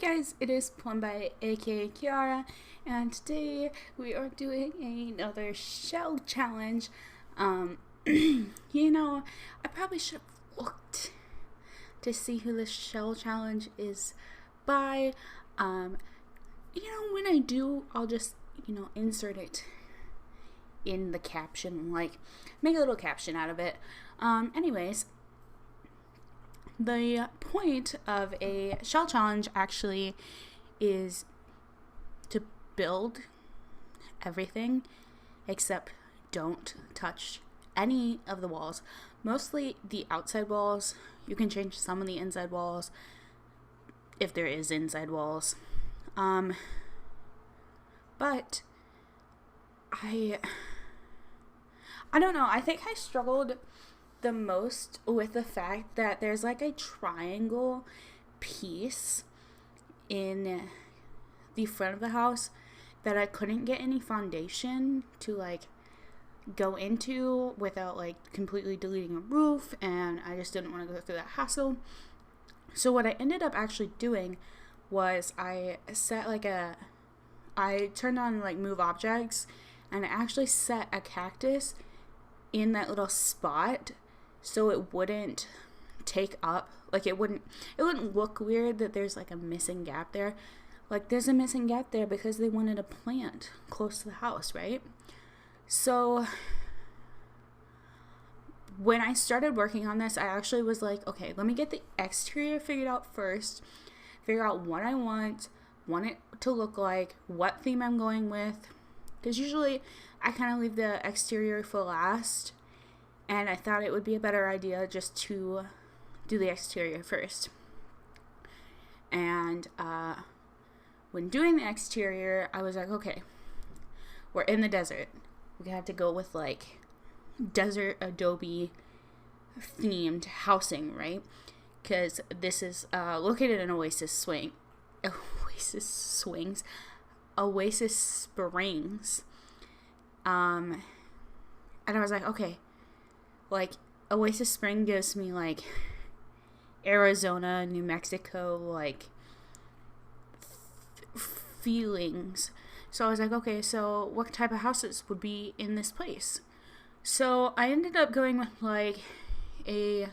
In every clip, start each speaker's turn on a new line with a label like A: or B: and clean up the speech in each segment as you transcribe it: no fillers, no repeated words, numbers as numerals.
A: guys, it is Plumbite, aka Kiara, and today we are doing another shell challenge. I probably should have looked to see who this shell challenge is by. When I do, I'll just, insert it in the caption, like, make a little caption out of it. Anyways, the point of a shell challenge actually is to build everything except don't touch any of the walls. Mostly the outside walls. You can change some of the inside walls if there is inside walls. But I don't know. I think I struggled the most with the fact that there's like a triangle piece in the front of the house that I couldn't get any foundation to like go into without like completely deleting a roof, and I just didn't want to go through that hassle. So what I ended up actually doing was I turned on like move objects, and I actually set a cactus in that little spot so it wouldn't take up, like it wouldn't look weird that there's like a missing gap there. Like there's a missing gap there because they wanted a plant close to the house, right? So when I started working on this, I actually was like, okay, let me get the exterior figured out first, figure out what I want it to look like, what theme I'm going with, because usually I kind of leave the exterior for last, and I thought it would be a better idea just to do the exterior first. And when doing the exterior, I was like, okay, we're in the desert. We have to go with like desert adobe themed housing, right? Because this is located in Oasis Springs. And I was like, okay, like Oasis Spring gives me like Arizona, New Mexico, like feelings. So I was like, okay, so what type of houses would be in this place? So I ended up going with like a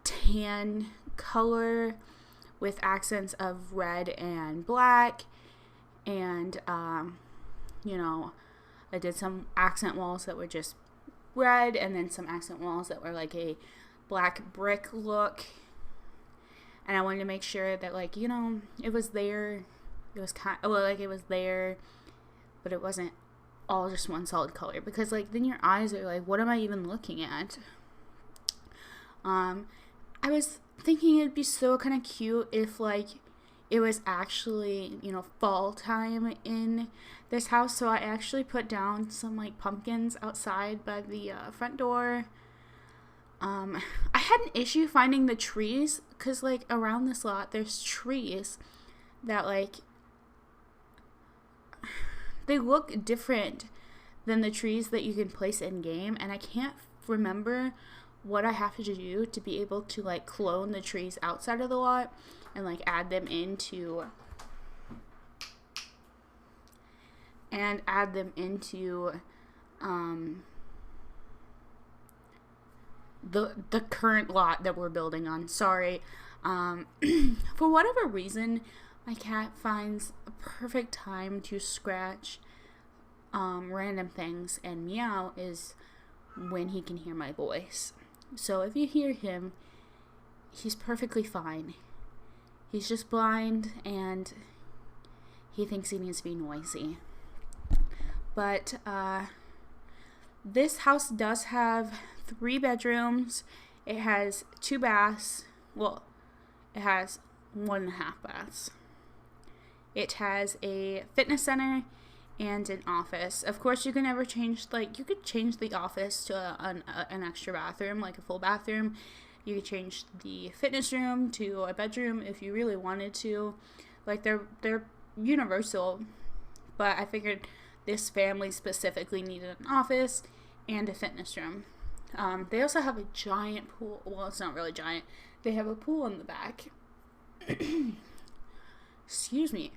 A: tan color with accents of red and black, and I did some accent walls that were just red, and then some accent walls that were like a black brick look. And I wanted to make sure that it was there. It was it was there, but it wasn't all just one solid color, because like then your eyes are like, what am I even looking at? I was thinking it'd be so kind of cute if like it was actually fall time in this house, so I actually put down some like pumpkins outside by the front door. I had an issue finding the trees, because like around this lot there's trees that like they look different than the trees that you can place in game, and I can't remember what I have to do to be able to like clone the trees outside of the lot and like add them into the current lot that we're building on. Sorry. For whatever reason, my cat finds a perfect time to scratch random things, and meow is when he can hear my voice. So if you hear him, he's perfectly fine. He's just blind, and he thinks he needs to be noisy. But this house does have 3 bedrooms. It has 2 baths. Well, it has 1.5 baths. It has a fitness center and an office. Of course, you can never change, you could change the office to an extra bathroom, like a full bathroom. You could change the fitness room to a bedroom if you really wanted to. Like, they're universal, but I figured this family specifically needed an office and a fitness room. They also have a giant pool. Well, it's not really giant. They have a pool in the back. excuse me,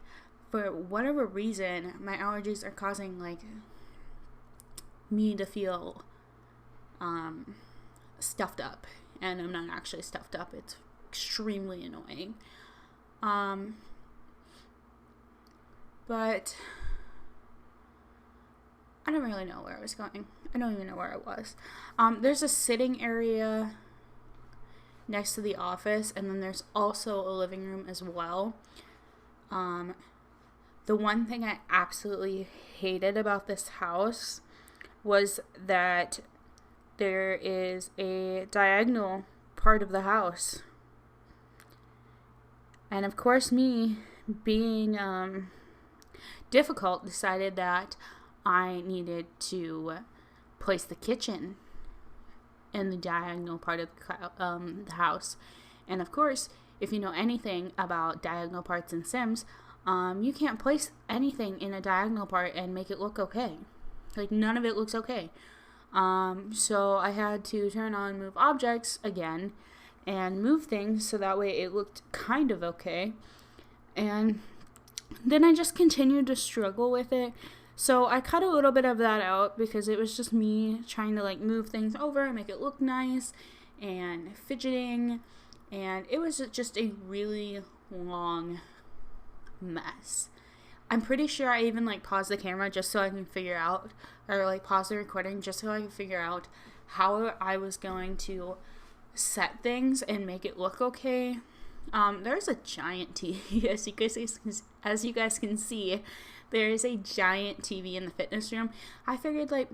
A: for whatever reason, my allergies are causing like me to feel stuffed up, and I'm not actually stuffed up. It's extremely annoying. But I don't really know where I was going. I don't even know where I was. There's a sitting area next to the office, and then there's also a living room as well. The one thing I absolutely hated about this house was that there is a diagonal part of the house. And of course, me being difficult, decided that I needed to place the kitchen in the diagonal part of the house. And of course, if you know anything about diagonal parts in Sims, you can't place anything in a diagonal part and make it look okay. Like, none of it looks okay. So I had to turn on move objects again and move things so that way it looked kind of okay. And then I just continued to struggle with it. So I cut a little bit of that out because it was just me trying to like move things over and make it look nice and fidgeting. And it was just a really long mess. I'm pretty sure I even like paused the camera just so I can figure out, or like pause the recording just so I can figure out how I was going to set things and make it look okay. There's a giant TV, as you guys can see. There is a giant TV in the fitness room. I figured like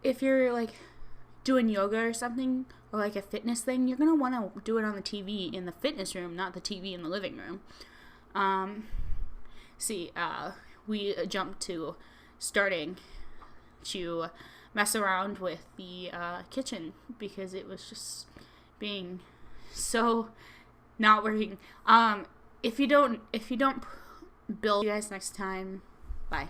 A: if you're like doing yoga or something, or like a fitness thing, you're gonna want to do it on the TV in the fitness room, not the TV in the living room. We jumped to starting to mess around with the kitchen because it was just being so not working. If you don't build, you guys next time. Bye.